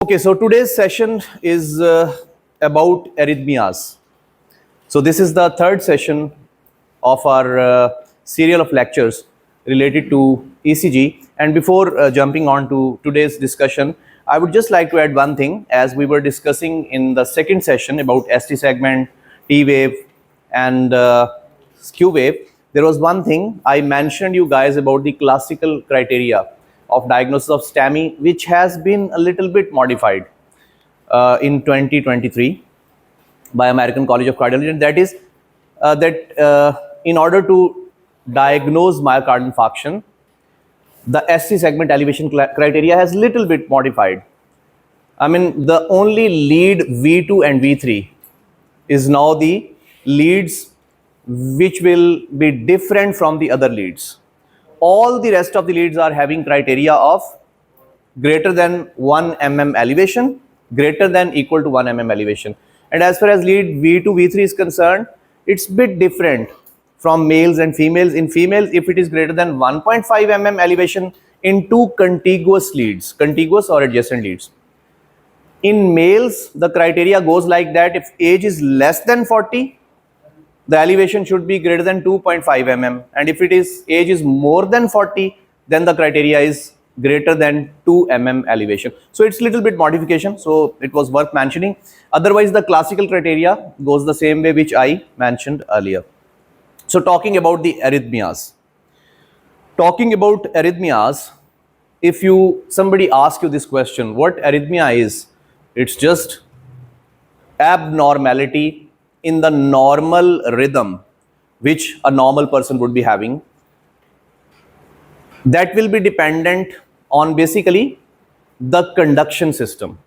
Okay, so today's session is about arrhythmias. So this is the third session of our serial of lectures related to ECG. And before jumping on to today's discussion, I would just like to add one thing. As we were discussing in the second session about ST segment, T wave, and Q wave, there was one thing I mentioned you guys about the classical criteria of diagnosis of STEMI, which has been a little bit modified in 2023 by American College of Cardiology, and that is that in order to diagnose myocardial infarction, the ST segment elevation criteria has little bit modified. I mean, the only lead V2 and V3 is now the leads which will be different from the other leads. All the rest of the leads are having criteria of greater than 1 mm elevation, greater than equal to 1 mm elevation. And as far as lead V2, V3 is concerned, it's a bit different from males and females. In females, if it is greater than 1.5 mm elevation in two contiguous leads, contiguous or adjacent leads. In males, the criteria goes like that: if age is less than 40, the elevation should be greater than 2.5 mm, and if it is age is more than 40, then the criteria is greater than 2 mm elevation. So it's little bit modification, so it was worth mentioning. Otherwise, the classical criteria goes the same way which I mentioned earlier. So talking about the arrhythmias. If somebody asks you this question, what arrhythmia is? It's just abnormality in the normal rhythm which a normal person would be having, that will be dependent on basically the conduction system,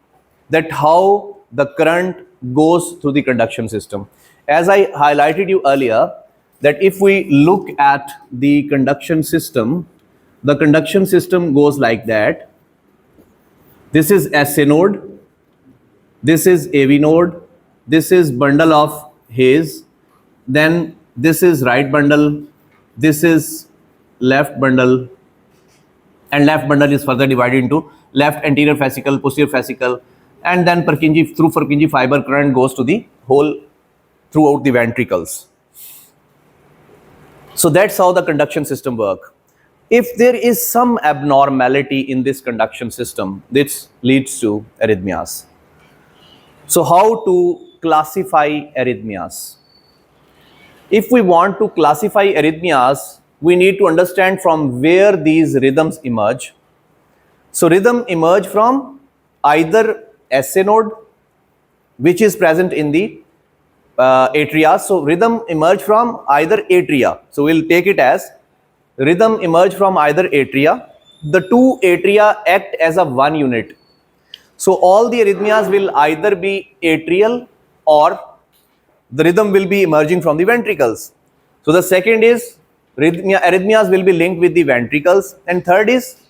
that how the current goes through the conduction system. As I highlighted you earlier, that if we look at the conduction system goes like that. This is SA node, this is AV node, this is bundle of Hayes, then this is right bundle, this is left bundle, and left bundle is further divided into left anterior fascicle, posterior fascicle, and then through Purkinje fiber current goes to the whole throughout the ventricles. So that's how the conduction system works. If there is some abnormality in this conduction system, this leads to arrhythmias. So how to classify arrhythmias? If we want to classify arrhythmias, we need to understand from where these rhythms emerge. So rhythm emerge from either SA node, which is present in the atria. So rhythm emerge from either atria. So we'll take it as rhythm emerge from either atria. The two atria act as a one unit. So all the arrhythmias will either be atrial or the rhythm will be emerging from the ventricles. So the second is arrhythmias will be linked with the ventricles, and third is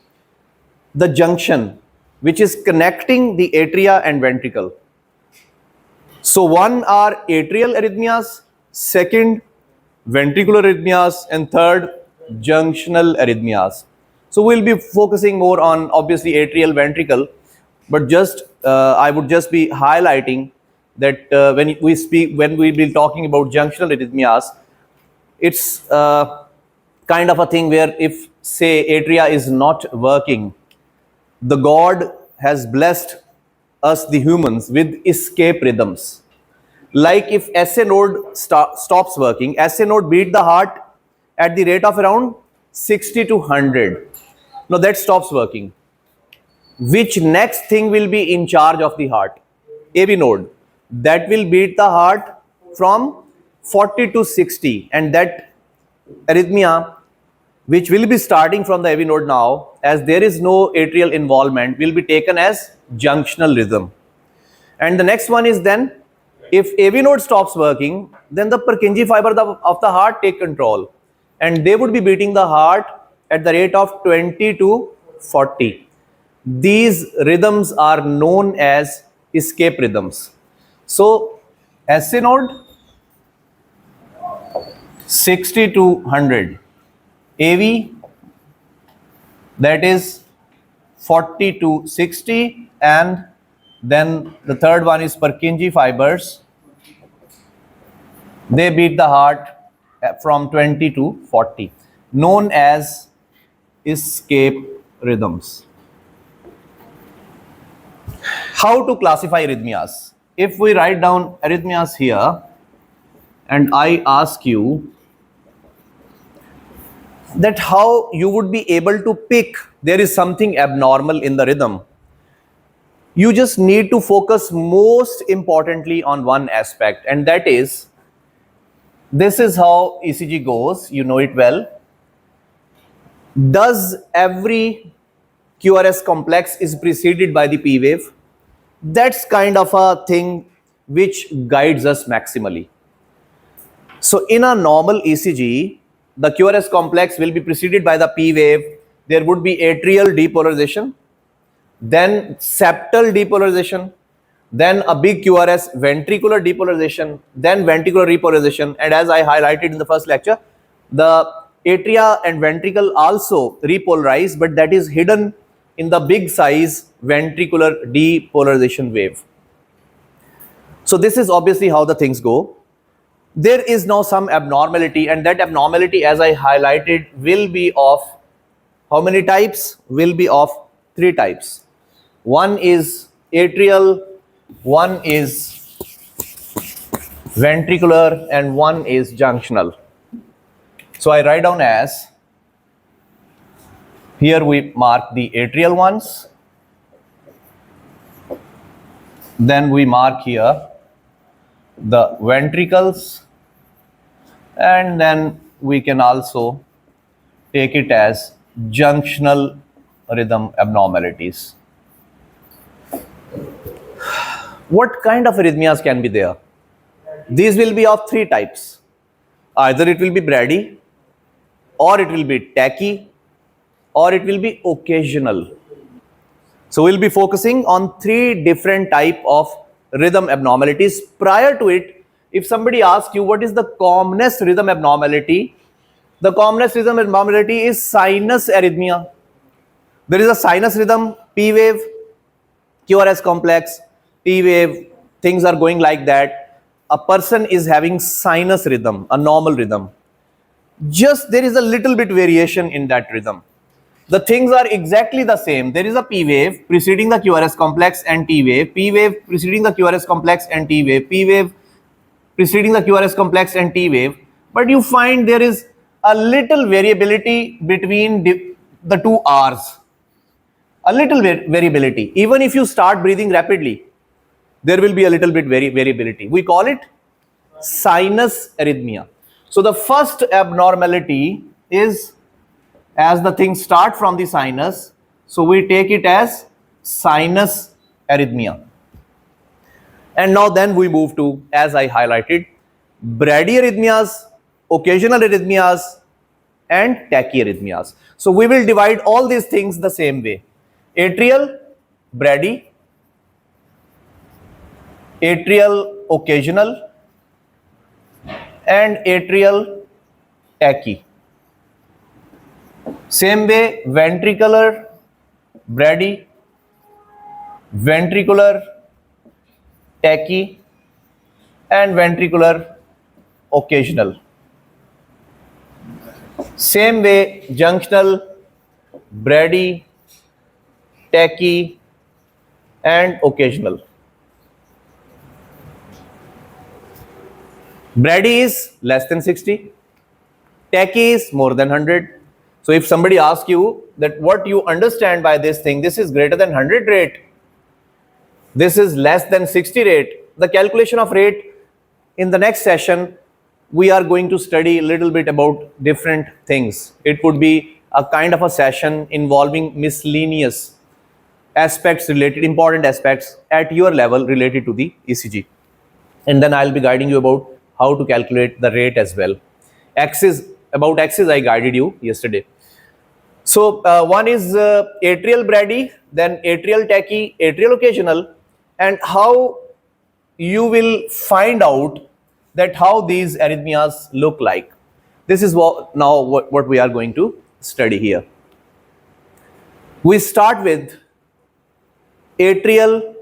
the junction which is connecting the atria and ventricle. So one are atrial arrhythmias, second ventricular arrhythmias, and third junctional arrhythmias. So we'll be focusing more on obviously atrial, ventricle, but just I would just be highlighting that when we be talking about junctional arrhythmias, it's kind of a thing where if say atria is not working, the God has blessed us the humans with escape rhythms. Like if SA node stops working, SA node beat the heart at the rate of around 60 to 100. Now that stops working. Which next thing will be in charge of the heart? AV node. That will beat the heart from 40 to 60, and that arrhythmia which will be starting from the AV node now, as there is no atrial involvement, will be taken as junctional rhythm. And the next one is then, if AV node stops working, then the Purkinje fiber of the heart take control, and they would be beating the heart at the rate of 20 to 40. These rhythms are known as escape rhythms. So SA node 60 to 100, AV that is 40 to 60, and Then the third one is Purkinje fibers. They beat the heart from 20 to 40, known as escape rhythms. How to classify arrhythmias? If we write down arrhythmias here and I ask you that how you would be able to pick there is something abnormal in the rhythm, you just need to focus most importantly on one aspect, and that is, this is how ECG goes, you know it well. Does every QRS complex is preceded by the P wave? That's kind of a thing which guides us maximally. So in a normal ECG, the QRS complex will be preceded by the P wave. There would be atrial depolarization, then septal depolarization, then a big QRS ventricular depolarization, then ventricular repolarization. And as I highlighted in the first lecture, the atria and ventricle also repolarize, but that is hidden in the big size ventricular depolarization wave. So this is obviously how the things go. There is now some abnormality, and that abnormality, as I highlighted, will be of how many types? Will be of 3 types. One is atrial, one is ventricular, and one is junctional. So I write down as, here we mark the atrial ones, then we mark here the ventricles, and then we can also take it as junctional rhythm abnormalities. What kind of arrhythmias can be there? These will be of 3 types. Either it will be Brady, or it will be tachy, or it will be occasional. So we'll be focusing on 3 different type of rhythm abnormalities. Prior to it, if somebody asks you what is the commonest rhythm abnormality, the commonest rhythm abnormality is sinus arrhythmia. There is a sinus rhythm, P wave, QRS complex, P wave, things are going like that. A person is having sinus rhythm, a normal rhythm. Just there is a little bit variation in that rhythm. The things are exactly the same. There is a P wave preceding the QRS complex and T wave, P wave preceding the QRS complex and T wave, P wave preceding the QRS complex and T wave, but you find there is a little variability between the 2 R's. A little variability. Even if you start breathing rapidly, there will be a little bit variability. We call it sinus arrhythmia. So the first abnormality is, as the things start from the sinus, so we take it as sinus arrhythmia. And now then we move to, as I highlighted, bradyarrhythmias, occasional arrhythmias, and tachyarrhythmias. So we will divide all these things the same way. Atrial, Brady, atrial occasional, and atrial tachy. Same way, ventricular, Brady, ventricular, tachy, and ventricular occasional. Same way, junctional, Brady, tachy, and occasional. Brady is less than 60, tachy is more than 100. So if somebody asks you that what you understand by this thing, this is greater than 100 rate, this is less than 60 rate, the calculation of rate, in the next session we are going to study a little bit about different things. It would be a kind of a session involving miscellaneous aspects related, important aspects at your level related to the ECG. And then I'll be guiding you about how to calculate the rate as well. Axis, about axis I guided you yesterday. So one is atrial Brady, then atrial tachy, atrial occasional, and how you will find out that how these arrhythmias look like. This is what we are going to study here. We start with atrial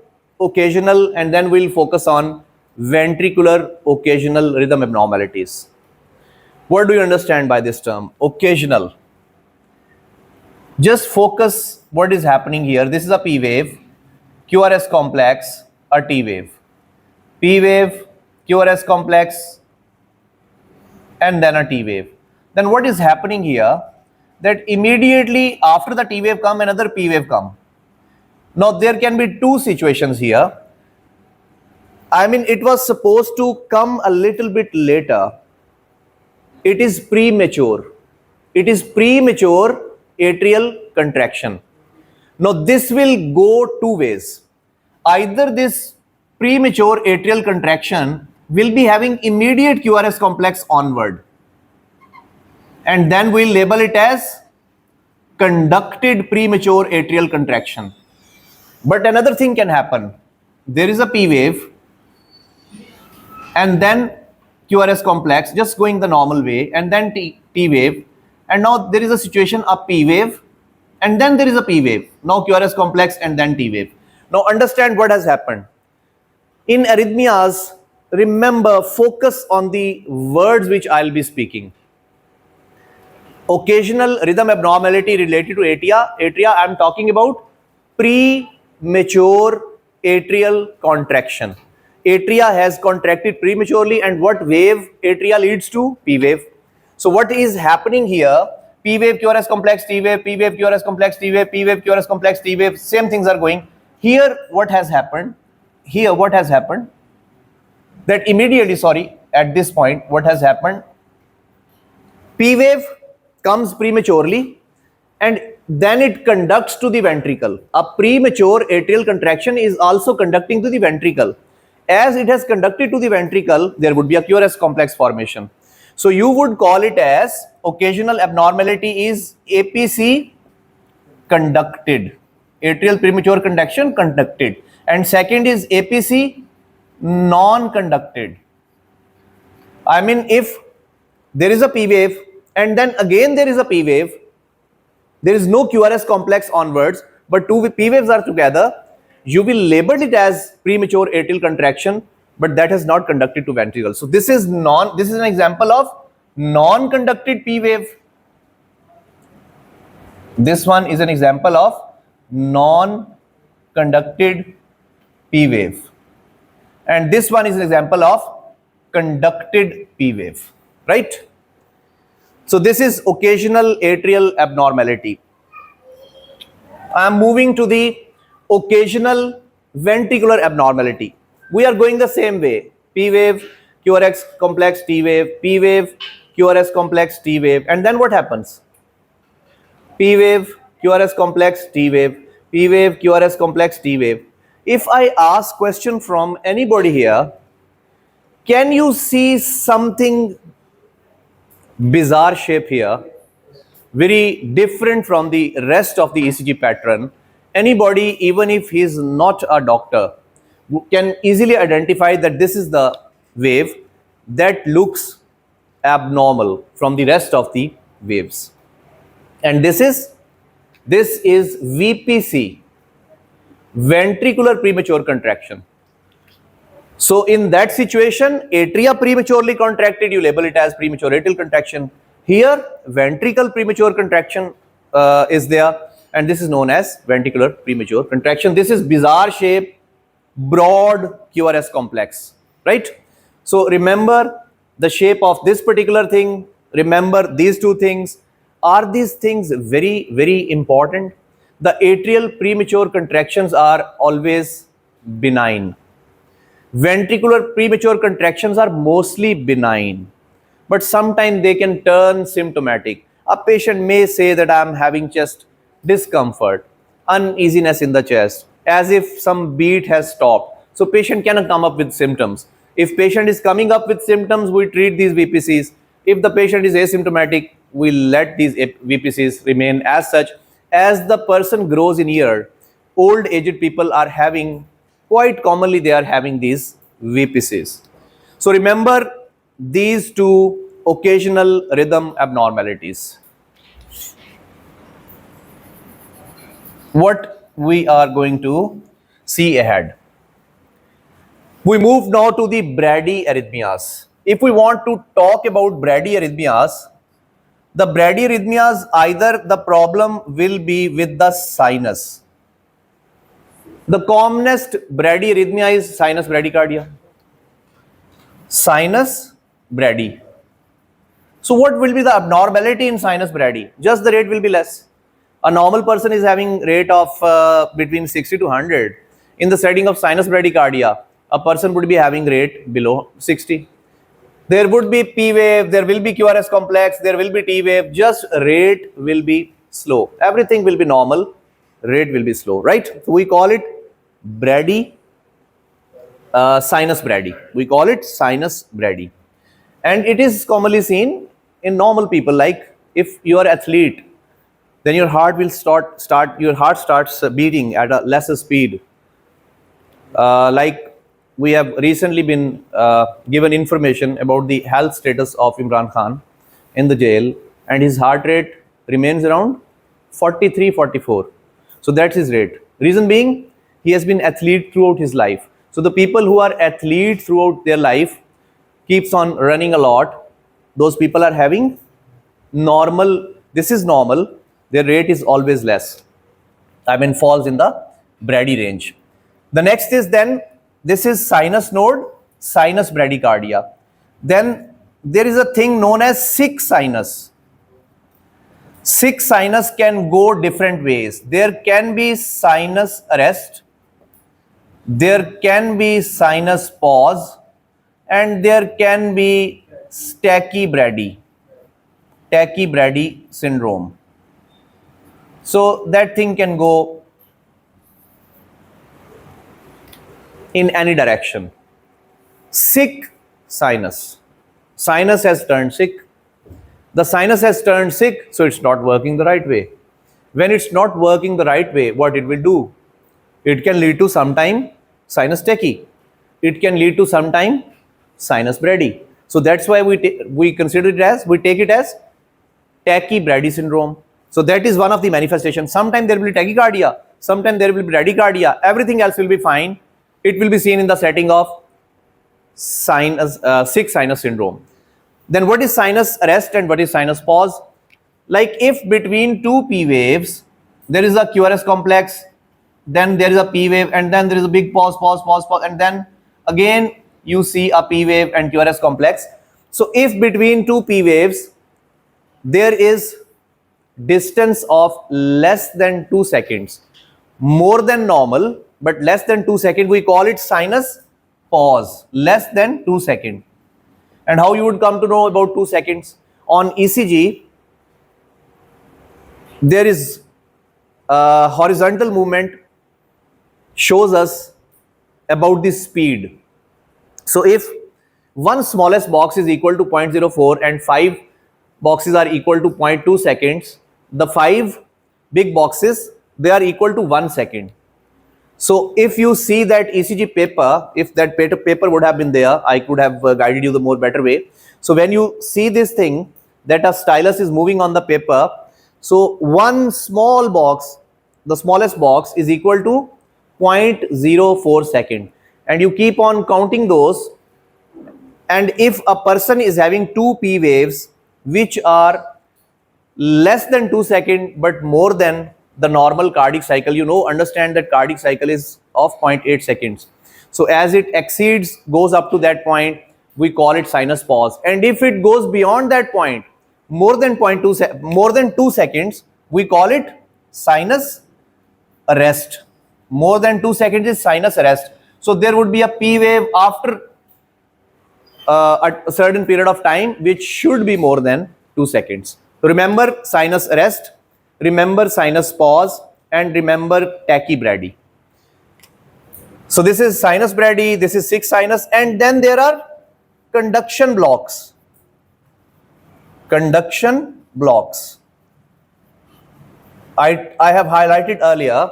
occasional, and then we'll focus on ventricular occasional rhythm abnormalities. What do you understand by this term? Occasional. Just focus what is happening here. This is a P wave, QRS complex, a T wave. P wave, QRS complex, and then a T wave. Then what is happening here? That immediately after the T wave come, another P wave come. Now there can be two situations here. I mean, it was supposed to come a little bit later. It is premature. It is premature atrial contraction. Now this will go two ways. Either this premature atrial contraction will be having immediate QRS complex onward, and then we'll label it as conducted premature atrial contraction. But another thing can happen. There is a P wave and then QRS complex just going the normal way, and then T wave, and now there is a situation, a P wave, and then there is a P wave. Now QRS complex and then T wave. Now understand what has happened. In arrhythmias, remember, focus on the words which I'll be speaking. Occasional rhythm abnormality related to atria, I'm talking about premature atrial contraction. Atria has contracted prematurely, and what wave atria leads to? P wave. So what is happening here? P wave, QRS complex, T wave, P wave, QRS complex, T wave, P wave, QRS complex, T wave, same things are going. Here what has happened? Here what has happened? That immediately, at this point, what has happened? P wave comes prematurely and then it conducts to the ventricle. A premature atrial contraction is also conducting to the ventricle. As it has conducted to the ventricle, there would be a QRS complex formation. So you would call it as occasional abnormality is APC conducted, atrial premature conduction conducted, and second is APC non-conducted. I mean, if there is a P wave and then again there is a P wave, there is no QRS complex onwards, but two P waves are together, you will label it as premature atrial contraction, but that has not conducted to ventricle. So this is an example of non-conducted P wave. This one is an example of non-conducted P wave, and this one is an example of conducted P wave, right? So this is occasional atrial abnormality. I am moving to the occasional ventricular abnormality. We are going the same way. P wave, QRS complex, T wave, P wave, QRS complex, T wave, and then what happens? P wave, QRS complex, T wave, P wave, QRS complex, T wave. If I ask question from anybody here, can you see something bizarre shape here, very different from the rest of the ECG pattern? Anybody, even if he is not a doctor, can easily identify that this is the wave that looks abnormal from the rest of the waves. And this is VPC, ventricular premature contraction. So in that situation, atria prematurely contracted, you label it as premature atrial contraction. Here, ventricle premature contraction is there, and this is known as ventricular premature contraction. This is bizarre shape, broad QRS complex, right? So remember the shape of this particular thing, remember these two things. Are these things very, very important? The atrial premature contractions are always benign. Ventricular premature contractions are mostly benign, but sometimes they can turn symptomatic. A patient may say that I am having chest discomfort, uneasiness in the chest, as if some beat has stopped. So patient cannot come up with symptoms. If patient is coming up with symptoms, we treat these VPCs. If the patient is asymptomatic, we let these VPCs remain as such. As the person grows in year, old aged people are having, quite commonly they are having these VPCs. So remember these two occasional rhythm abnormalities. What we are going to see ahead. We move now to the bradyarrhythmias. If we want to talk about bradyarrhythmias, the bradyarrhythmias, either the problem will be with the sinus. The commonest bradyarrhythmia is sinus bradycardia. Sinus brady. So what will be the abnormality in sinus brady? Just the rate will be less. A normal person is having rate of between 60 to 100. In the setting of sinus bradycardia, a person would be having rate below 60. There would be P wave, there will be QRS complex, there will be T wave, just rate will be slow. Everything will be normal, rate will be slow, right? So we call it brady, sinus brady. We call it sinus brady. And it is commonly seen in normal people, like if you are athlete, then your heart will your heart starts beating at a lesser speed. Like we have recently been given information about the health status of Imran Khan in the jail, and his heart rate remains around 43, 44. So that's his rate. Reason being, he has been athlete throughout his life. So the people who are athlete throughout their life keeps on running a lot. Those people are having normal, this is normal, their rate is always less. I mean, falls in the brady range. The next is then, this is sinus node, sinus bradycardia. Then there is a thing known as sick sinus. Sick sinus can go different ways. There can be sinus arrest, there can be sinus pause, and there can be tachybrady syndrome. So that thing can go in any direction. Sick sinus. Sinus has turned sick. The sinus has turned sick, so it's not working the right way. When it's not working the right way, what it will do? It can lead to sometime sinus tachy. It can lead to sometime sinus brady. So that's why we consider it as, we take it as tachybrady syndrome. So that is one of the manifestations. Sometimes there will be tachycardia, sometimes there will be bradycardia, everything else will be fine. It will be seen in the setting of sick sinus syndrome. Then what is sinus arrest and what is sinus pause? Like if between two P waves, there is a QRS complex, then there is a P wave, and then there is a big pause, and then again you see a P wave and QRS complex. So if between two P waves, there is distance of less than 2 seconds, more than normal, but less than 2 seconds, we call it sinus pause, less than 2 seconds. And how you would come to know about 2 seconds? On ECG, there is a horizontal movement shows us about the speed. So if one smallest box is equal to 0.04 and 5 boxes are equal to 0.2 seconds, the 5 big boxes, they are equal to 1 second. So if you see that ECG paper, if that paper would have been there, I could have guided you the more better way. So when you see this thing, that a stylus is moving on the paper, so one small box, the smallest box is equal to 0.04 second. And you keep on counting those. And if a person is having two P waves, which are less than 2 seconds, but more than the normal cardiac cycle, understand that cardiac cycle is of 0.8 seconds. So as it exceeds, goes up to that point, we call it sinus pause. And if it goes beyond that point, more than 2 seconds, we call it sinus arrest. More than 2 seconds is sinus arrest. So there would be a P wave after a certain period of time, which should be more than 2 seconds. So remember sinus arrest, remember sinus pause, and remember tachybrady. So this is sinus brady, this is sick sinus, and then there are conduction blocks. Conduction blocks. I have highlighted earlier,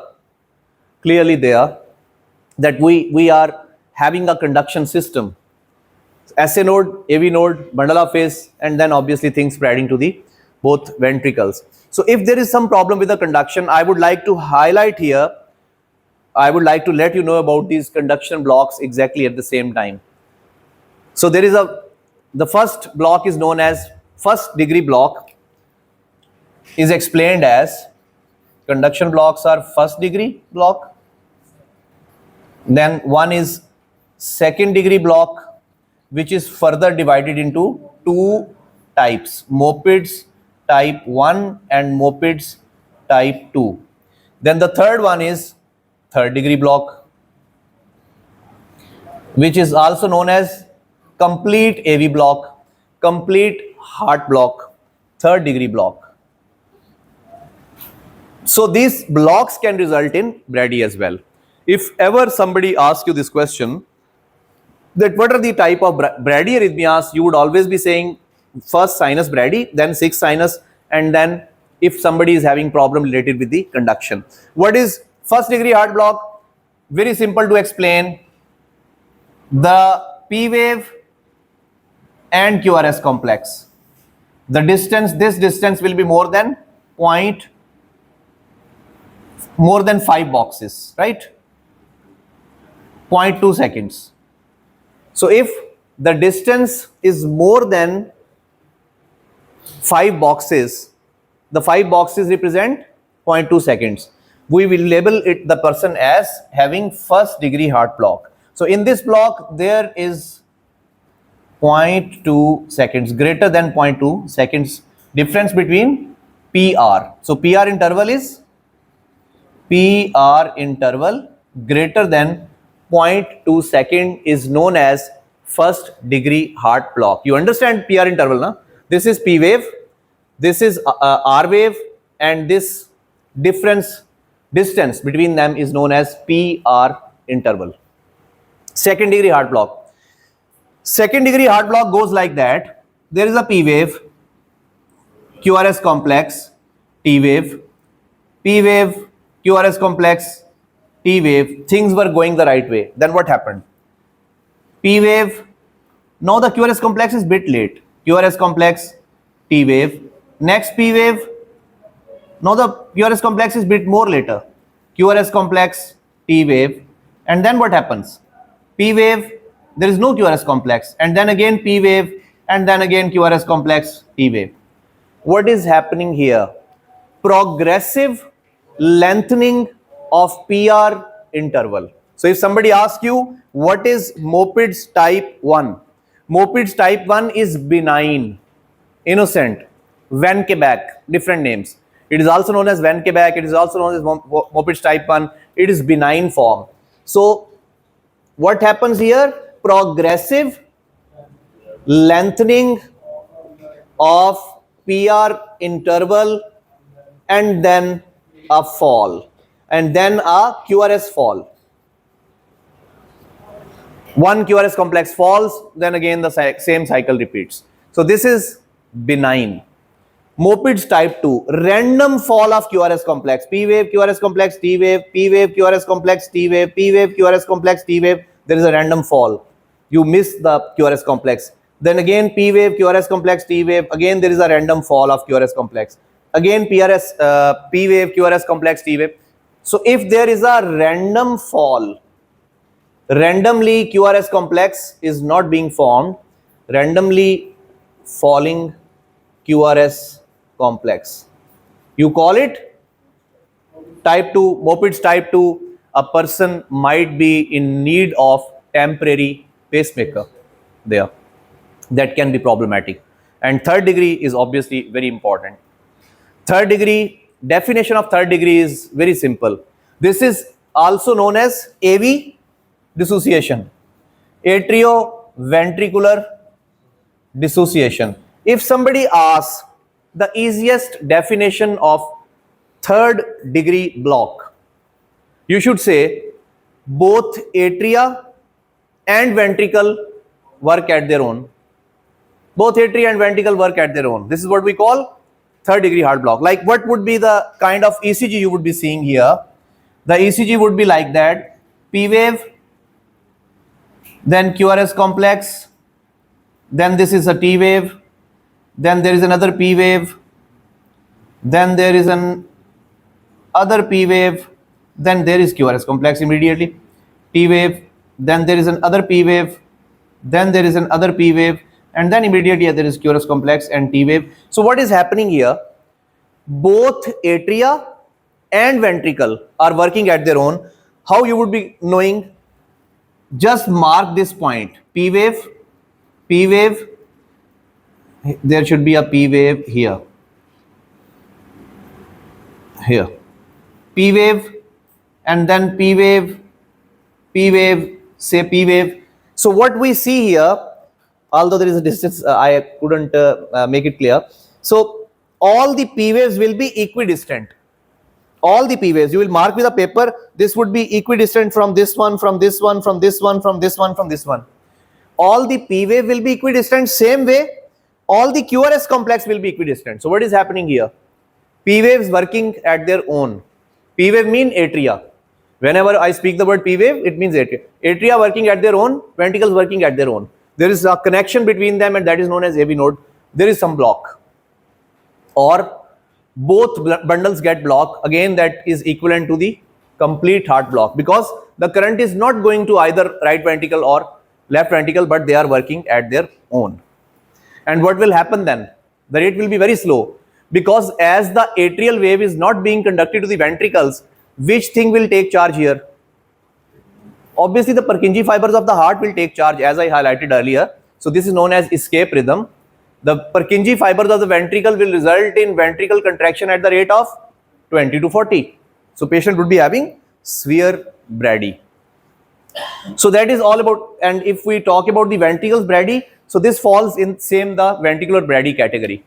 clearly there, that we are having a conduction system. SA node, AV node, bundle of phase, and then obviously things spreading to the both ventricles. So if there is some problem with the conduction, I would like to highlight here I would like to let you know about these conduction blocks exactly at the same time. So there is the first block is known as first degree block, is explained as conduction blocks are first degree block. Then one is second degree block, which is further divided into two types, mopeds type 1 and mopeds type 2. Then the third one is third degree block, which is also known as complete AV block, complete heart block, third degree block. So these blocks can result in Brady as well. If ever somebody asks you this question, that what are the type of bradyarrhythmias, you would always be saying first sinus brady, then sixth sinus, and then if somebody is having problem related with the conduction. What is first degree heart block? Very simple to explain. The P wave and QRS complex, the distance, this distance will be more than 5 boxes, right? 0.2 seconds. So if the distance is more than 5 boxes, the 5 boxes represent 0.2 seconds. We will label it the person as having first degree heart block. So in this block there is 0.2 seconds, greater than 0.2 seconds difference between PR. So PR interval is greater than 0.2 second is known as first degree heart block. You understand PR interval, na? This is P wave, this is R wave, and this distance between them is known as PR interval. Second degree heart block. Second degree heart block goes like that. There is a P wave, QRS complex, T wave, P wave, QRS complex, T wave. Things were going the right way. Then what happened? P wave. Now the QRS complex is bit late. QRS complex, T wave. Next P wave. Now the QRS complex is bit more later. QRS complex, T wave. And then what happens? P wave. There is no QRS complex. And then again P wave. And then again QRS complex, T wave. What is happening here? Progressive lengthening of PR interval. So if somebody asks you what is Moped's type 1, Moped's type 1 is benign, innocent, Van Quebec, different names. It is also known as Van Quebec, it is also known as Moped's type 1, it is benign form. So what happens here? Progressive lengthening of PR interval and then a fall and then a QRS fall. One QRS complex falls, then again the same cycle repeats. So this is benign. Moped's type 2, random fall of QRS complex, P wave, QRS complex, T wave, P wave, QRS complex, T wave, P wave, QRS complex, T wave. There is a random fall. You miss the QRS complex. Then again P wave, QRS complex, T wave. Again there is a random fall of QRS complex. Again P wave, QRS complex, T wave. So if there is a random fall, randomly QRS complex is not being formed, randomly falling QRS complex. You call it type 2, Moped's type 2. A person might be in need of temporary pacemaker there. That can be problematic. And third degree is obviously very important. Third degree, definition of third degree is very simple. This is also known as AV dissociation, atrioventricular dissociation. If somebody asks the easiest definition of third degree block, you should say both atria and ventricle work at their own. Both atria and ventricle work at their own. This is what we call third degree heart block. Like what would be the kind of ECG you would be seeing here? The ECG would be like that: P wave, then QRS complex, then this is a T wave, then there is another P wave, then there is an other P wave, then there is QRS complex immediately. P wave, then there is another P wave, then there is another P wave, and then immediately there is QRS complex and T wave. So what is happening here? Both atria and ventricle are working at their own. How you would be knowing? Just mark this point. P wave, P wave. There should be a P wave here. Here. P wave, and then P wave, P wave, say P wave. So what we see here, although there is a distance, I couldn't make it clear. So all the P waves will be equidistant. All the P waves, you will mark with a paper, this would be equidistant from this one, from this one, from this one, from this one, from this one. All the P wave will be equidistant. Same way, all the QRS complex will be equidistant. So what is happening here? P waves working at their own. P wave mean atria. Whenever I speak the word P wave, it means atria. Atria working at their own, ventricles working at their own. There is a connection between them, and that is known as AV node. There is some block, or both bundles get blocked. Again, that is equivalent to the complete heart block, because the current is not going to either right ventricle or left ventricle, but they are working at their own. And what will happen then? The rate will be very slow, because as the atrial wave is not being conducted to the ventricles, which thing will take charge here? Obviously, the Purkinje fibers of the heart will take charge, as I highlighted earlier. So this is known as escape rhythm. The Purkinje fibers of the ventricle will result in ventricle contraction at the rate of 20 to 40. So patient would be having severe Brady. So that is all about. And if we talk about the ventricles Brady, so this falls in same the ventricular Brady category.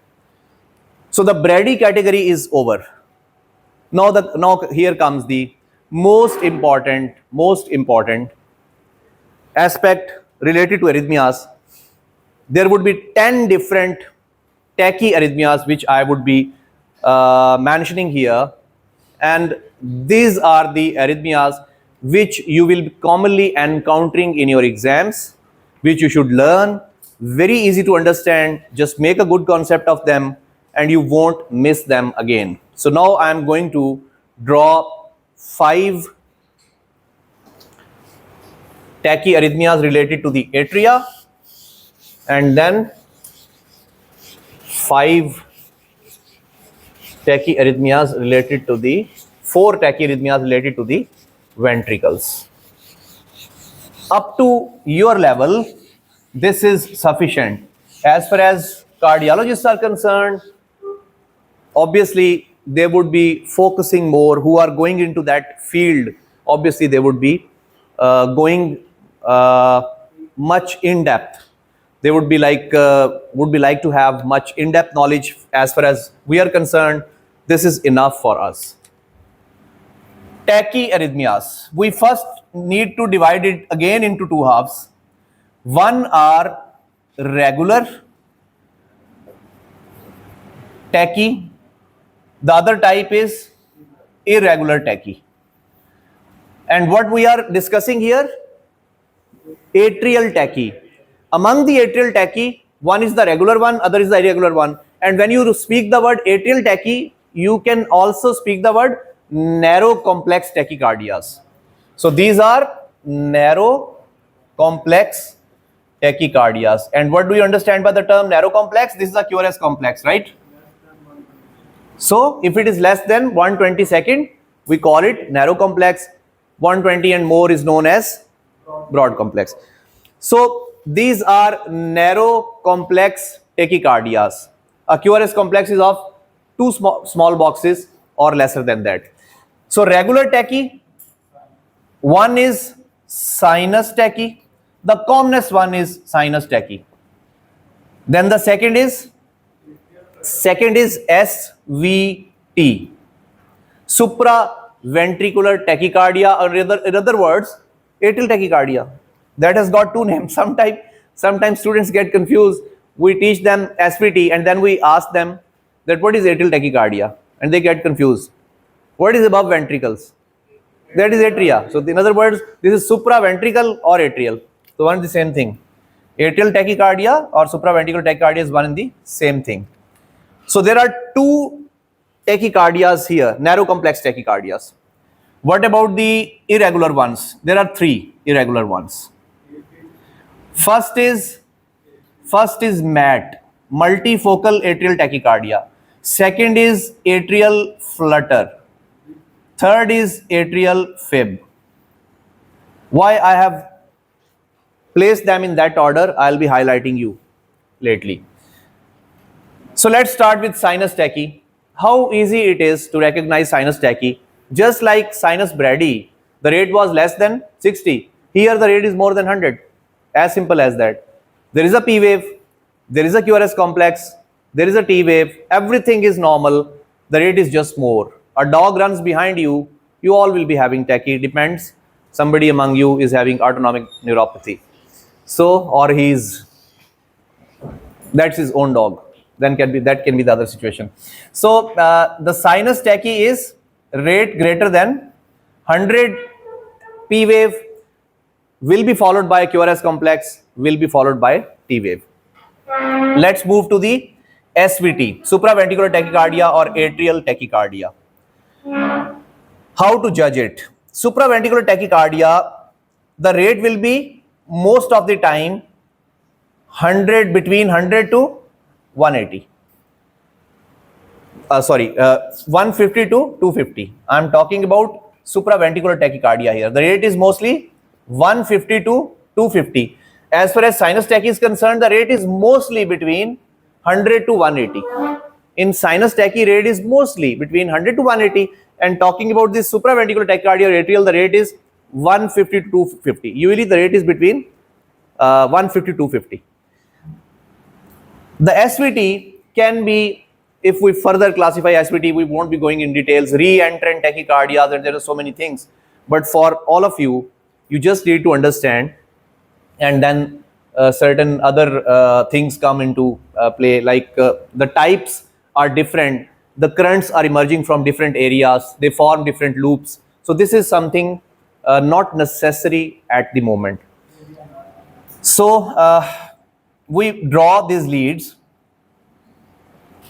So the Brady category is over. Now here comes the most important aspect related to arrhythmias. There would be 10 different tachyarrhythmias which I would be mentioning here, and these are the arrhythmias which you will be commonly encountering in your exams, which you should learn. Very easy to understand. Just make a good concept of them and you won't miss them again. So now I am going to draw 5 tachyarrhythmias related to the atria, and then 4 tachyarrhythmias related to the ventricles. Up to your level, this is sufficient. As far as cardiologists are concerned, obviously they would be focusing more, who are going into that field. Obviously they would be going much in depth. They would be like to have much in-depth knowledge. As far as we are concerned, this is enough for us. Tachyarrhythmias. We first need to divide it again into 2 halves. One are regular tachy. The other type is irregular tachy. And what we are discussing here? Atrial tachy. Among the atrial tachy, one is the regular one, other is the irregular one. And when you speak the word atrial tachy, you can also speak the word narrow complex tachycardias. So these are narrow complex tachycardias. And what do you understand by the term narrow complex? This is a QRS complex, right? So if it is less than 120 second, we call it narrow complex. 120 and more is known as broad complex. So these are narrow complex tachycardias. A QRS complex is of 2 small boxes or lesser than that. So regular tachy, one is sinus tachy. The commonest one is sinus tachy. Then the second is SVT, supraventricular tachycardia, or in other words, atrial tachycardia. That has got 2 names. Sometimes students get confused. We teach them SVT and then we ask them that what is atrial tachycardia, and they get confused. What is above ventricles? That is atria. So in other words, this is supraventricle or atrial. So one is the same thing. Atrial tachycardia or supraventricular tachycardia is one and the same thing. So there are 2 tachycardias here, narrow complex tachycardias. What about the irregular ones? There are three irregular ones. First is MAT, multifocal atrial tachycardia. Second is atrial flutter. Third is atrial fib. Why I have placed them in that order, I'll be highlighting you lately. So let's start with sinus tachy. How easy it is to recognize sinus tachy. Just like sinus brady, the rate was less than 60. Here the rate is more than 100. As simple as that. There is a P wave, there is a QRS complex, there is a T wave, everything is normal, the rate is just more. A dog runs behind you, you all will be having tachy, depends. Somebody among you is having autonomic neuropathy. So, or that's his own dog. Then that can be the other situation. So the sinus tachy is rate greater than 100, P wave will be followed by QRS complex, will be followed by T wave. Let's move to the SVT, supraventricular tachycardia or atrial tachycardia. How to judge it? Supraventricular tachycardia, the rate will be most of the time between 100 to 180. 150 to 250. I'm talking about supraventricular tachycardia here. The rate is mostly 150 to 250. As far as sinus tachy is concerned, the rate is mostly between 100 to 180. In sinus tachy, rate is mostly between 100 to 180. And talking about this supraventricular tachycardia or atrial, the rate is 150 to 250. Usually the rate is between 150 to 250. The SVT can be, if we further classify SVT, we won't be going in details, re-entrant tachycardia, and there are so many things. But for all of you, you just need to understand, and then certain other things come into play, like the types are different, the currents are emerging from different areas, they form different loops. So this is something not necessary at the moment. So we draw these leads.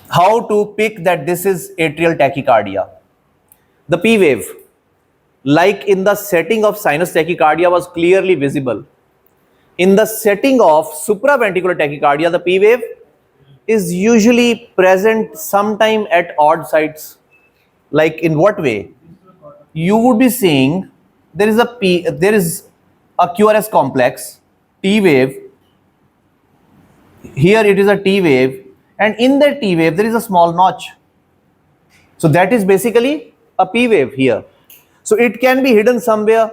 How to pick that this is atrial tachycardia? The P wave, like in the setting of sinus tachycardia, was clearly visible. In the setting of supraventricular tachycardia, the P wave is usually present sometime at odd sites. Like in what way? You would be seeing there is a QRS complex, T wave. Here it is a T wave, and in that T wave there is a small notch. So that is basically a P wave here. So it can be hidden somewhere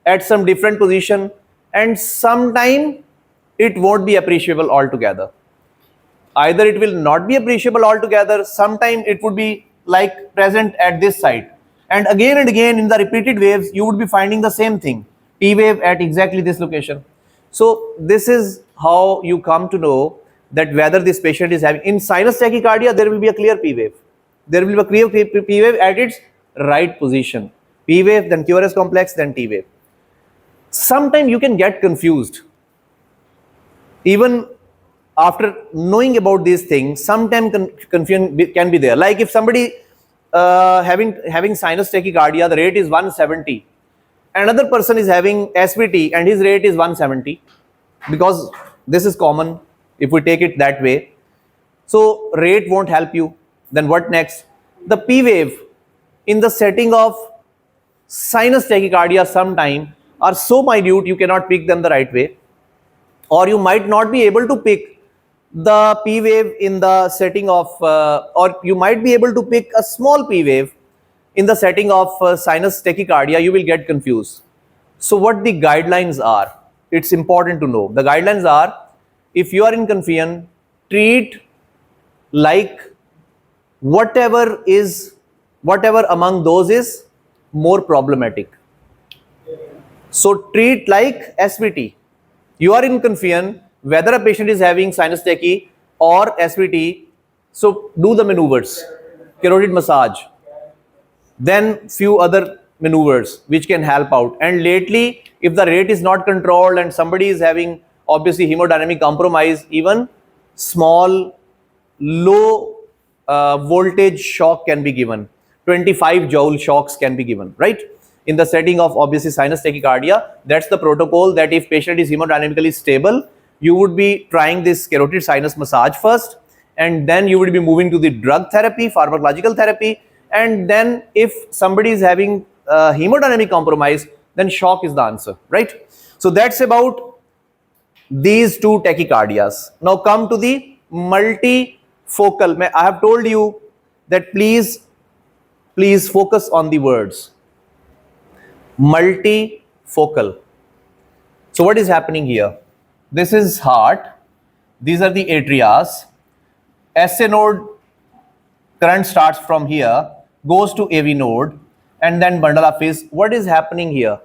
at some different position, and sometime it won't be appreciable altogether. Either it will not be appreciable altogether, sometime it would be like present at this site. And again in the repeated waves, you would be finding the same thing, T wave at exactly this location. So this is how you come to know that whether this patient is having, in sinus tachycardia, there will be a clear P wave. There will be a clear P wave at its right position. P wave, then QRS complex, then T wave. Sometimes you can get confused. Even after knowing about these things, sometimes confusion can be there. Like if somebody having sinus tachycardia, the rate is 170. Another person is having SVT and his rate is 170, because this is common if we take it that way. So rate won't help you. Then what next? The P wave in the setting of sinus tachycardia sometime are so minute you cannot pick them the right way, or you might not be able to pick the P wave in the setting of, or you might be able to pick a small P wave in the setting of sinus tachycardia. You will get confused. So what the guidelines are, it's important to know. The guidelines are, if you are in confusion, treat like whatever among those is more problematic. So treat like SVT. You are in confusion whether a patient is having sinus tachy or SVT. So do the maneuvers, carotid massage, then few other maneuvers which can help out. And lately, if the rate is not controlled and somebody is having obviously hemodynamic compromise, even small low voltage shock can be given. 25 joule shocks can be given, right? in the setting of obviously sinus tachycardia, that's the protocol that if patient is hemodynamically stable, you would be trying this carotid sinus massage first, and then you would be moving to the drug therapy, pharmacological therapy, and then if somebody is having hemodynamic compromise, then shock is the answer, right? So that's about these two tachycardias. Now come to the multifocal. I have told you that please focus on the words. Multifocal. So what is happening here? This is heart. These are the atrias. SA node current starts from here, goes to AV node, and then bundle of phase. What is happening here?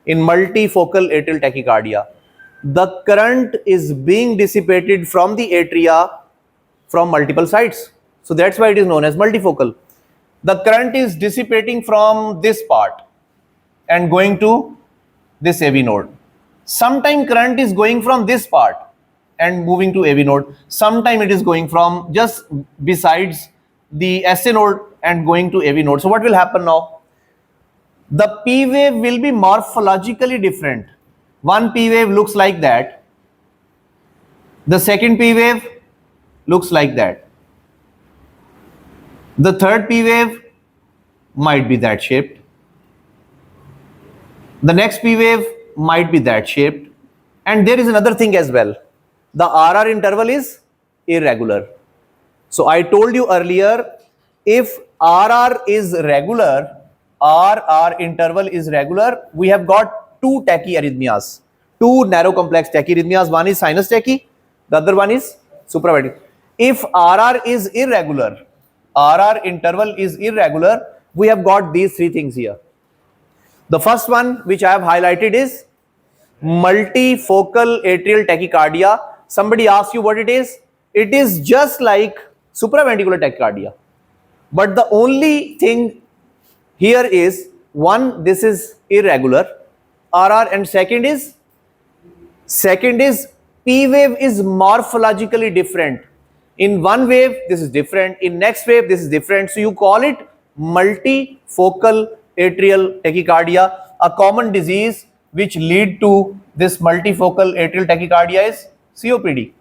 In multifocal atrial tachycardia, the current is being dissipated from the atria from multiple sides. So that's why it is known as multifocal. The current is dissipating from this part and going to this AV node. Sometime current is going from this part and moving to AV node. Sometime it is going from just besides the SA node and going to AV node. So what will happen now? The P wave will be morphologically different. One P wave looks like that. The second P wave looks like that. The third P wave might be that shaped. The next P wave might be that shaped. And there is another thing as well. The RR interval is irregular. So I told you earlier, if RR is regular, RR interval is regular, we have got two tachyarrhythmias, two narrow complex tachyarrhythmias. One is sinus tachy, the other one is supraventricular. If RR is irregular, RR interval is irregular, we have got these three things here. The first one which I have highlighted is multifocal atrial tachycardia. Somebody asks you what it is. It is just like supraventricular tachycardia. But the only thing here is, one, this is irregular, RR, and second is P wave is morphologically different. In one wave, this is different. In next wave, this is different. So you call it multifocal atrial tachycardia. A common disease which lead to this multifocal atrial tachycardia is COPD.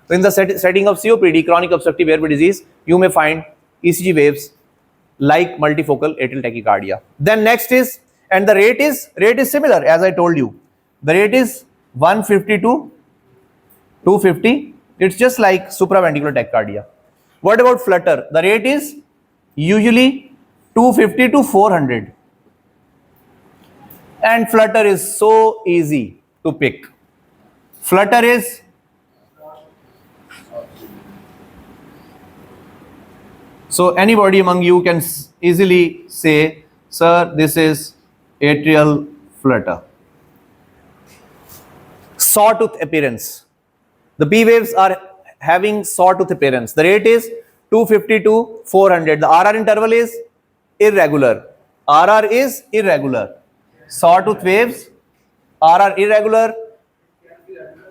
So in the setting of COPD, chronic obstructive airway disease, you may find ECG waves like multifocal atrial tachycardia. Then next is, and the rate is similar as I told you. The rate is 150 to 250. It's just like supraventricular tachycardia. What about flutter? The rate is usually 250 to 400. And flutter is so easy to pick. Flutter is so anybody among you can easily say, sir, this is atrial flutter. Sawtooth appearance. The P waves are having sawtooth appearance. The rate is 250 to 400. The RR interval is irregular. RR is irregular. Sawtooth waves, RR irregular,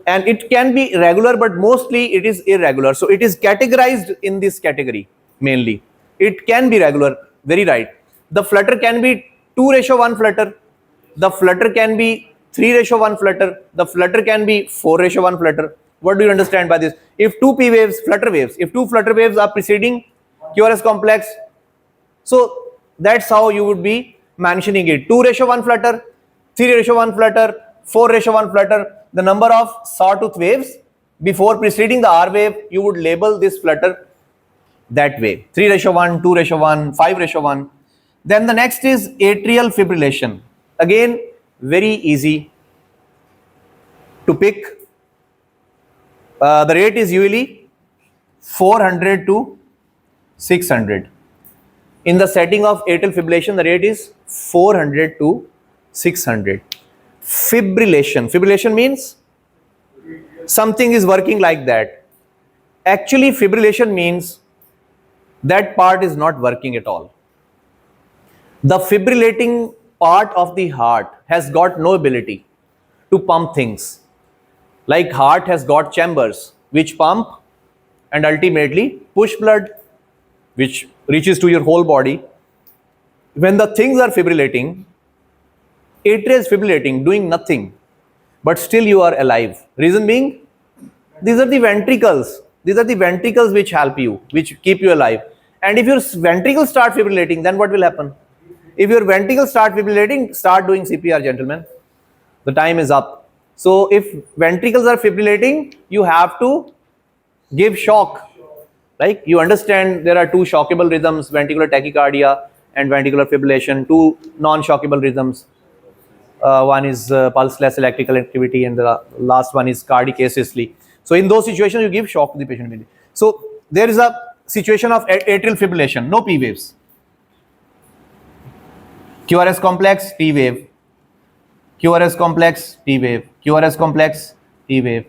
and it can be regular, but mostly it is irregular. So it is categorized in this category mainly. It can be regular, very right. The flutter can be 2:1 flutter. The flutter can be 3:1 flutter. The flutter can be 4:1 flutter. What do you understand by this? If two P waves, flutter waves, if two flutter waves are preceding QRS complex, so that's how you would be mentioning it. 2:1 flutter, 3:1 flutter, 4:1 flutter. The number of sawtooth waves before preceding the R wave, you would label this flutter that way. 3:1, 2:1, 5:1. Then the next is atrial fibrillation. Again, very easy to pick. The rate is usually 400 to 600. In the setting of atrial fibrillation, the rate is 400 to 600. Fibrillation. Fibrillation means something is working like that. Actually, fibrillation means that part is not working at all. The fibrillating part of the heart has got no ability to pump things. Like heart has got chambers which pump and ultimately push blood, which reaches to your whole body. When the things are fibrillating, Atria is fibrillating, doing nothing, but still you are alive. Reason being, these are the ventricles. These are the ventricles which help you, which keep you alive. And if your ventricles start fibrillating, then what will happen? If your ventricles start fibrillating, start doing CPR, gentlemen. The time is up. So if ventricles are fibrillating, you have to give shock. Like, you understand there are two shockable rhythms, ventricular tachycardia and ventricular fibrillation, two non-shockable rhythms. One is pulseless electrical activity, and the last one is cardiac asystole. So in those situations, you give shock to the patient. So there is a situation of atrial fibrillation, no P waves. QRS complex, T wave. QRS complex, T wave. QRS complex, T wave.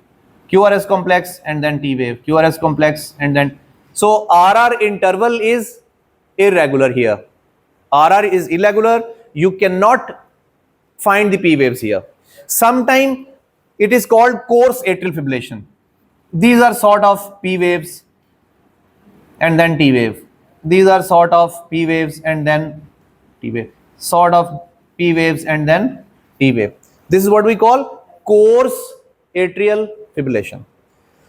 QRS complex, and then T wave. QRS complex, and then. So RR interval is irregular here. RR is irregular. You cannot find the P waves here. Sometimes it is called coarse atrial fibrillation. These are sort of P waves and then T wave. These are sort of P waves and then T wave. Sort of P waves and then T wave. This is what we call coarse atrial fibrillation.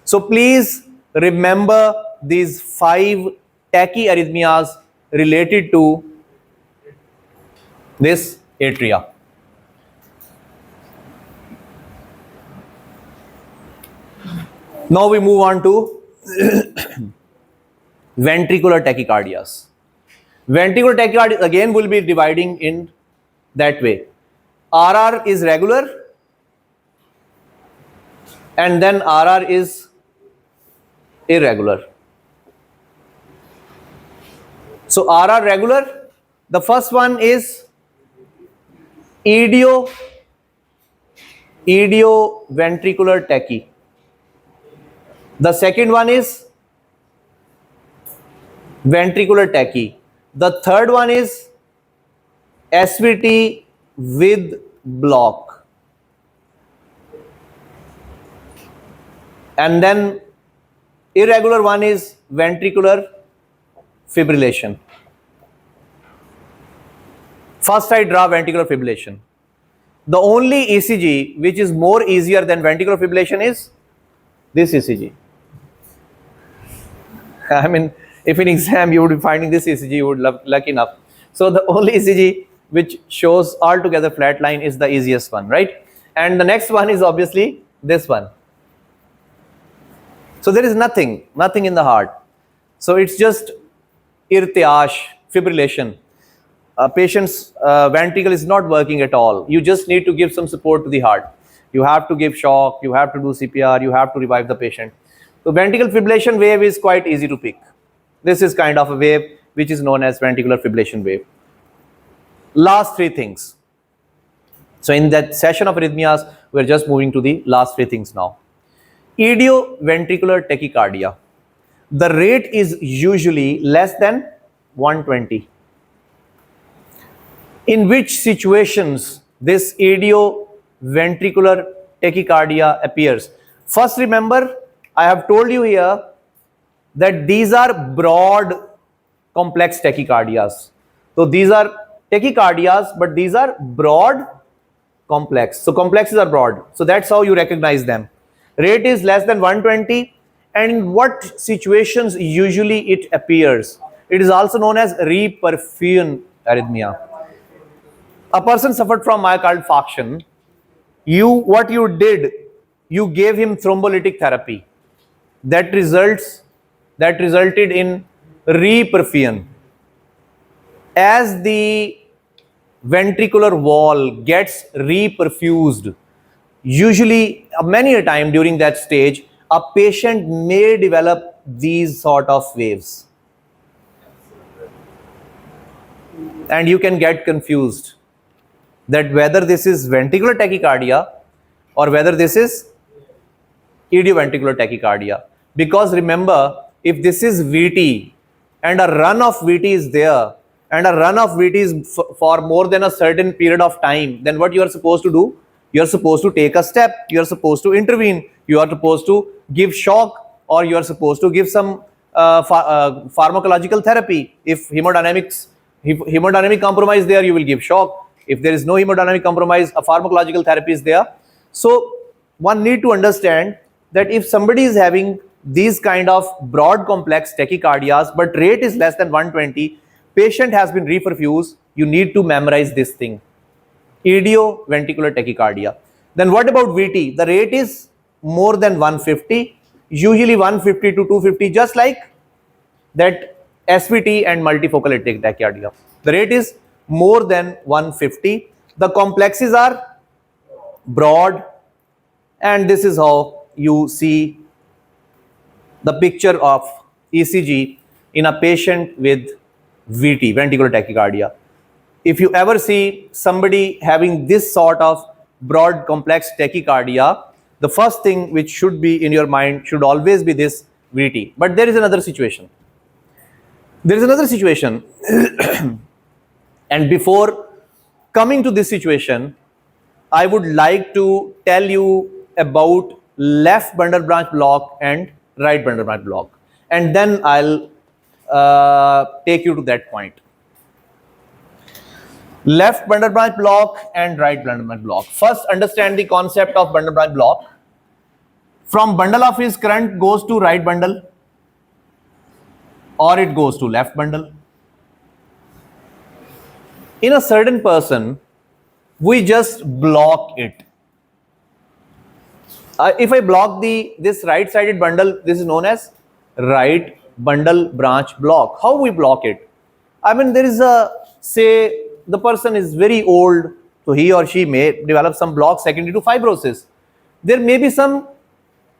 So please remember these 5 tachyarrhythmias related to this atria. Now we move on to ventricular tachycardias. Ventricular tachycardia again will be dividing in that way. RR is regular, and then RR is irregular. So RR regular, the first one is idioventricular tachy. The second one is ventricular tachy. The third one is SVT with block. And then irregular one is ventricular fibrillation. First I draw ventricular fibrillation. The only ECG which is more easier than ventricular fibrillation is this ECG. I mean, if in exam you would be finding this ECG, you would lucky enough. So the only ECG which shows altogether flat line is the easiest one, right? And the next one is obviously this one. So there is nothing in the heart. So it's just Arrhythmias, fibrillation. Patient's ventricle is not working at all. You just need to give some support to the heart. You have to give shock, you have to do CPR, you have to revive the patient. So ventricular fibrillation wave is quite easy to pick. This is kind of a wave which is known as ventricular fibrillation wave. Last 3 things. So in that session of arrhythmias, we're just moving to the last 3 things now. Idioventricular tachycardia. The rate is usually less than 120. In which situations this idioventricular tachycardia appears? First, remember, I have told you here that these are broad complex tachycardias. So these are tachycardias, but these are broad complex. So complexes are broad. So that's how you recognize them. Rate is less than 120. And in what situations usually it appears? It is also known as reperfusion arrhythmia. A person suffered from myocardial infarction. What you did, you gave him thrombolytic therapy. That resulted in reperfusion. As the ventricular wall gets reperfused, usually many a time during that stage, a patient may develop these sort of waves. And you can get confused that whether this is ventricular tachycardia or whether this is idioventricular tachycardia. Because remember, if this is VT and a run of VT is there and a run of VT is for more than a certain period of time, then what you are supposed to do? You are supposed to take a step, you are supposed to intervene, you are supposed to give shock, or you are supposed to give some pharmacological therapy. If hemodynamic compromise there, you will give shock. If there is no hemodynamic compromise, a pharmacological therapy is there. So one need to understand that if somebody is having these kind of broad complex tachycardias, but rate is less than 120, patient has been reperfused, you need to memorize this thing. Ventricular tachycardia. Then what about VT? The rate is more than 150, usually 150 to 250, just like that SVT and multifocal atrial tachycardia. The rate is more than 150. The complexes are broad, and this is how you see the picture of ECG in a patient with VT, ventricular tachycardia. If you ever see somebody having this sort of broad complex tachycardia, the first thing which should be in your mind should always be this VT. But there is another situation. There is another situation. And before coming to this situation, I would like to tell you about left bundle branch block and right bundle branch block. And then I'll take you to that point. Left bundle branch block and right bundle branch block. First, understand the concept of bundle branch block. From bundle of his current goes to right bundle, or it goes to left bundle. In a certain person, we just block it. If I block this right-sided bundle, this is known as right bundle branch block. How we block it? I mean, there is a, say, the person is very old, so he or she may develop some block secondary to fibrosis. There may be some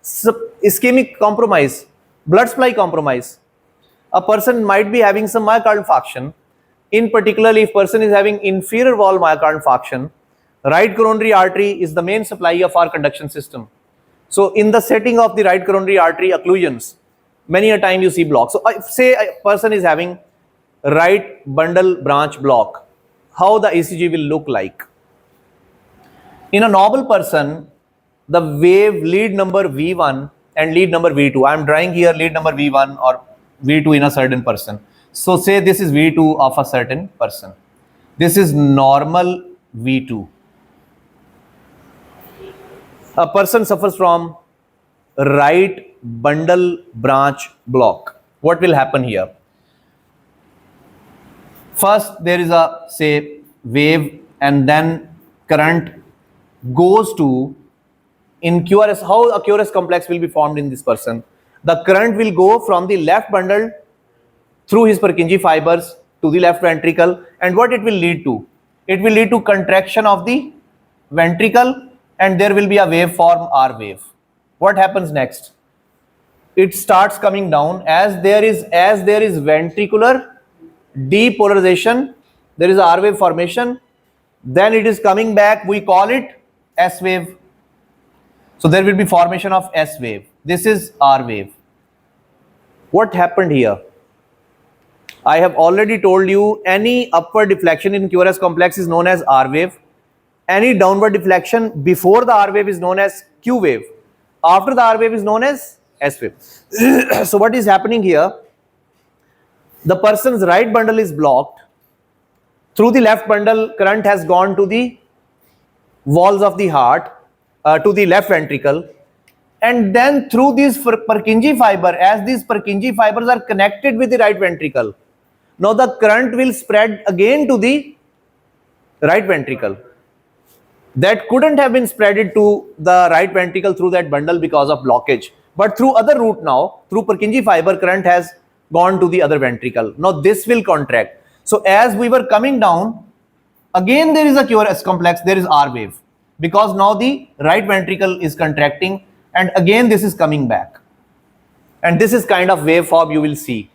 ischemic compromise, blood supply compromise. A person might be having some myocardial infarction. In particular, if person is having inferior wall myocardial infarction, right coronary artery is the main supply of our conduction system. So in the setting of the right coronary artery occlusions, many a time you see blocks. So say a person is having right bundle branch block, how the ECG will look like. In a normal person, the wave lead number V1 and lead number V2. I am drawing here lead number V1 or V2 in a certain person. So say this is V2 of a certain person. This is normal V2. A person suffers from right bundle branch block. What will happen here? First, there is a, say, wave, and then current goes to, in QRS, how a QRS complex will be formed in this person. The current will go from the left bundle through his Purkinje fibers to the left ventricle, and what it will lead to? It will lead to contraction of the ventricle, and there will be a waveform R wave. What happens next? It starts coming down as there is ventricular depolarization, there is a R wave formation, then it is coming back, we call it S wave. So there will be formation of S wave. This is R wave. What happened here? I have already told you any upward deflection in QRS complex is known as R wave. Any downward deflection before the R wave is known as Q wave. After the R wave is known as S wave. So what is happening here? The person's right bundle is blocked. Through the left bundle, current has gone to the walls of the heart, to the left ventricle, and then through these Purkinje fiber, as these Purkinje fibers are connected with the right ventricle, now the current will spread again to the right ventricle. That couldn't have been spreaded to the right ventricle through that bundle because of blockage. But through other route now, through Purkinje fiber, current has gone to the other ventricle. Now this will contract. So as we were coming down, again there is a QRS complex, there is R wave. Because now the right ventricle is contracting, and again this is coming back. And this is kind of waveform you will see.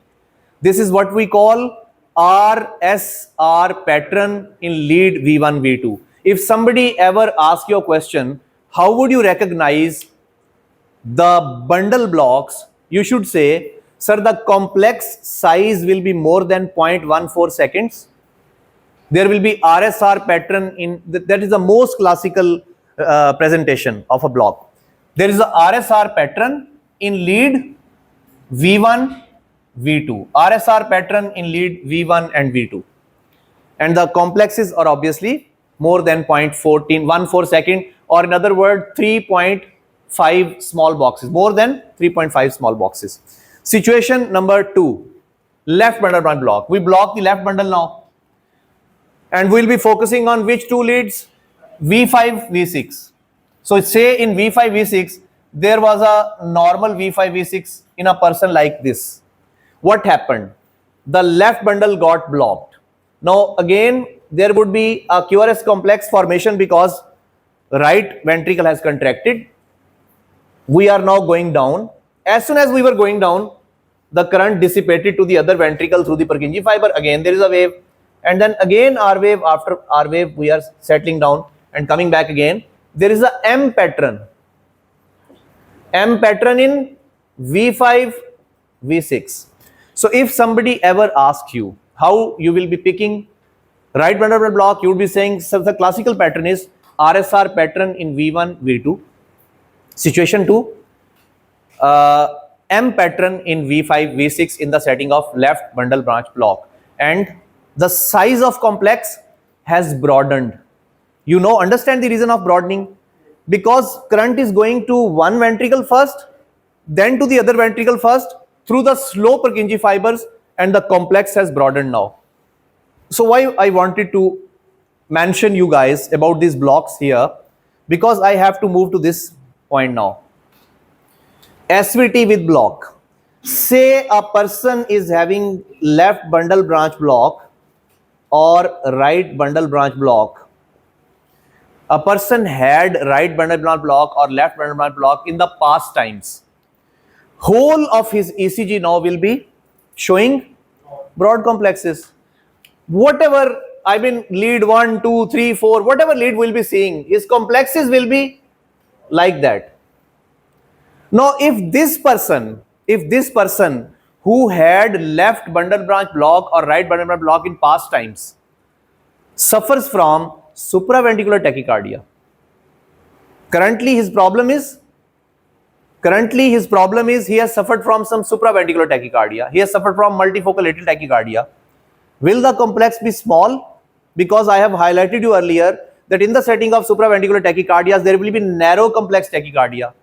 This is what we call RSR pattern in lead V1, V2. If somebody ever asks you a question, how would you recognize the bundle blocks? You should say, sir, the complex size will be more than 0.14 seconds. There will be RSR pattern in, that is the most classical presentation of a block. There is a RSR pattern in lead V1, V2. RSR pattern in lead V1 and V2. And the complexes are obviously more than 0.14 second, or in other word 3.5 small boxes, more than 3.5 small boxes. Situation number 2, left bundle branch block. We block the left bundle now, and we'll be focusing on which two leads? V5, V6. So say in V5, V6, there was a normal V5, V6 in a person like this. What happened? The left bundle got blocked. Now again, there would be a QRS complex formation because right ventricle has contracted. We are now going down. As soon as we were going down, the current dissipated to the other ventricle through the Purkinje fiber. Again, there is a wave. And then again R wave. After R wave, we are settling down and coming back again. There is a M pattern. M pattern in V5, V6. So if somebody ever asks you how you will be picking right bundle block, you would be saying, so the classical pattern is RSR pattern in V1, V2. Situation 2, M pattern in V5, V6 in the setting of left bundle branch block. And the size of complex has broadened. You know, understand the reason of broadening? Because current is going to one ventricle first, then to the other ventricle first, through the slow Purkinje fibers, and the complex has broadened now. So why I wanted to mention you guys about these blocks here, because I have to move to this point now. SVT with block. Say a person is having left bundle branch block or right bundle branch block. A person had right bundle branch block or left bundle branch block in the past times. Whole of his ECG now will be showing broad complexes. Whatever, I mean, lead 1, 2, 3, 4, whatever lead we'll be seeing, his complexes will be like that. Now, if this person who had left bundle branch block or right bundle branch block in past times suffers from supraventricular tachycardia, currently his problem is he has suffered from some supraventricular tachycardia. He has suffered from multifocal atrial tachycardia. Will the complex be small? Because I have highlighted you earlier that in the setting of supraventricular tachycardias, there will be narrow complex tachycardia.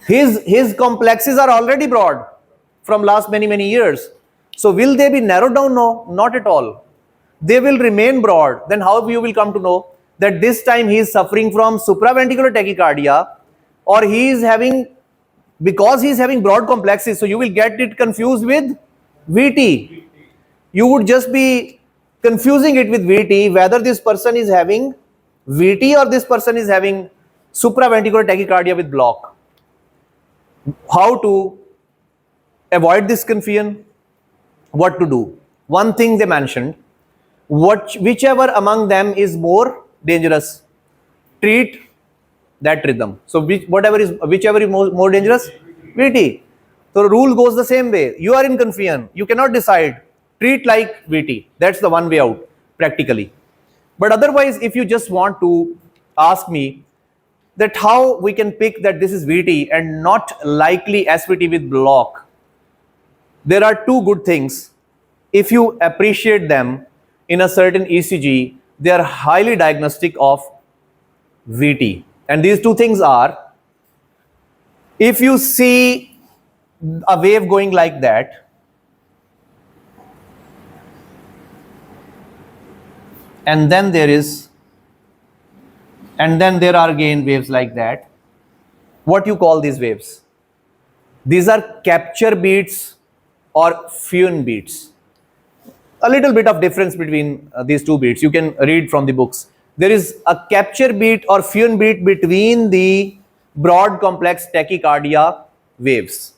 His complexes are already broad from last many years. So will they be narrowed down? No, not at all. They will remain broad. Then how you will come to know that this time he is suffering from supraventricular tachycardia, or he is having, because he is having broad complexes, so you will get it confused with VT. You would just be confusing it with VT, whether this person is having VT or this person is having supraventricular tachycardia with block. How to avoid this confusion? What to do? One thing they mentioned, whichever among them is more dangerous, treat that rhythm. So whichever is more dangerous, VT. So the rule goes the same way. You are in confusion. You cannot decide. Treat like VT. That's the one way out practically. But otherwise, if you just want to ask me that how we can pick that this is VT and not likely SVT with block, there are two good things. If you appreciate them in a certain ECG, they are highly diagnostic of VT. And these two things are, if you see a wave going like that, and then there are again waves like that, what you call these waves? These are capture beats or Fune beats. A little bit of difference between these two beats. You can read from the books. There is a capture beat or Fune beat between the broad complex tachycardia waves.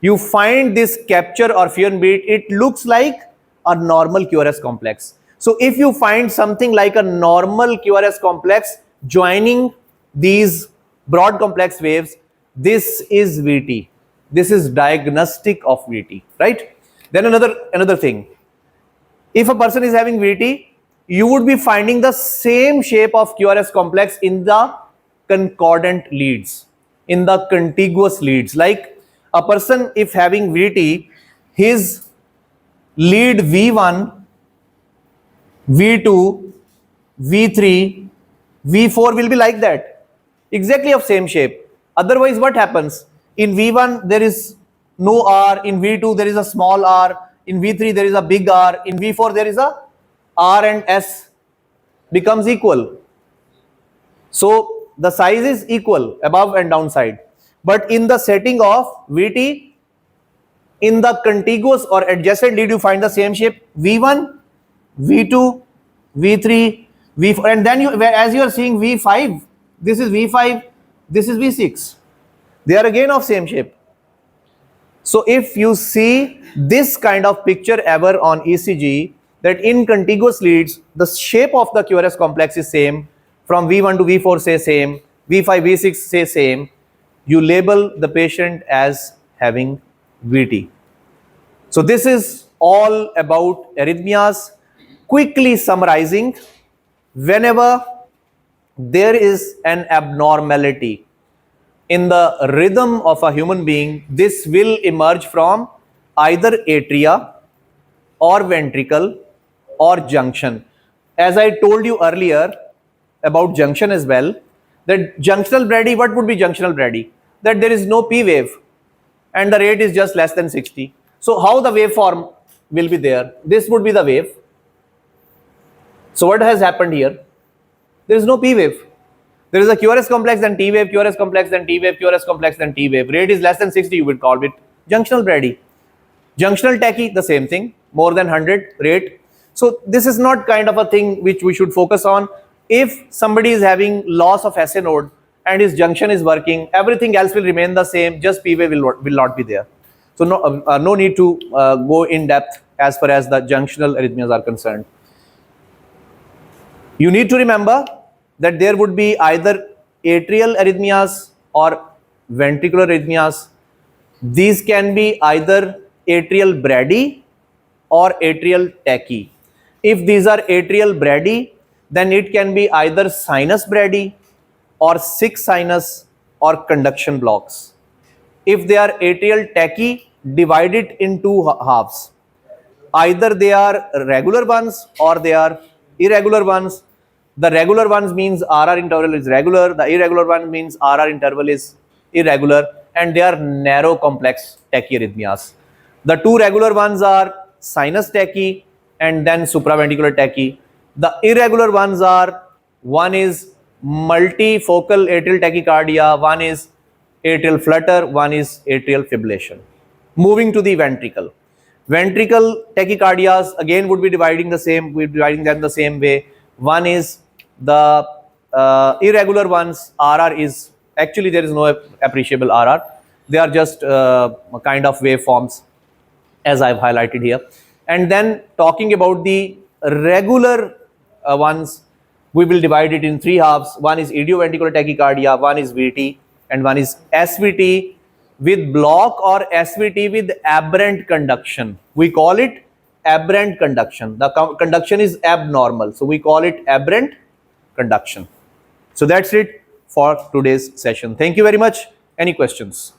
You find this capture or Fune beat, it looks like a normal QRS complex. So if you find something like a normal QRS complex joining these broad complex waves, this is VT. This is diagnostic of VT, right? Then another thing. If a person is having VT, you would be finding the same shape of QRS complex in the concordant leads, in the contiguous leads. Like a person, if having VT, his lead V1, V2 V3, V4 will be like that, exactly of same shape. Otherwise, what happens? In V1 there is no R, in V2 there is a small r, in V3 there is a big R, in V4 there is a R and S becomes equal. So the size is equal above and down side. But in the setting of VT, in the contiguous or adjacent lead, you find the same shape V1, V2, V3, V4, and then you, as you are seeing V5, this is V5, this is V6. They are again of same shape. So if you see this kind of picture ever on ECG, that in contiguous leads, the shape of the QRS complex is same, from V1 to V4 say same, V5, V6 say same, you label the patient as having VT. So this is all about arrhythmias. Quickly summarizing, whenever there is an abnormality in the rhythm of a human being, this will emerge from either atria or ventricle or junction. As I told you earlier about junction as well, that junctional brady, what would be junctional brady? That there is no P wave and the rate is just less than 60. So how the waveform will be there? This would be the wave. So what has happened here? There is no P wave. There is a QRS complex, then T wave, QRS complex, then T wave, QRS complex, then T wave. Rate is less than 60, you would call it junctional brady. Junctional tachy, the same thing, more than 100 rate. So this is not kind of a thing which we should focus on. If somebody is having loss of SA node and his junction is working, everything else will remain the same, just P wave will not be there. So no need to go in depth as far as the junctional arrhythmias are concerned. You need to remember that there would be either atrial arrhythmias or ventricular arrhythmias. These can be either atrial brady or atrial tachy. If these are atrial brady, then it can be either sinus brady or sick sinus or conduction blocks. If they are atrial tachy, divide it in two halves. Either they are regular ones or they are irregular ones. The regular ones means RR interval is regular, the irregular one means RR interval is irregular, and they are narrow complex tachyarrhythmias. The two regular ones are sinus tachy and then supraventricular tachy. The irregular ones are, one is multifocal atrial tachycardia, one is atrial flutter, one is atrial fibrillation. Moving to the ventricle. Ventricle tachycardias again would be dividing them the same way. One is the irregular ones, RR is, actually there is no appreciable RR. They are just kind of waveforms as I've highlighted here. And then talking about the regular ones, we will divide it in three halves. One is idioventricular tachycardia, one is VT, and one is SVT with block or SVT with aberrant conduction. We call it aberrant conduction. The conduction is abnormal, so we call it aberrant conduction. So that's it for today's session. Thank you very much. Any questions?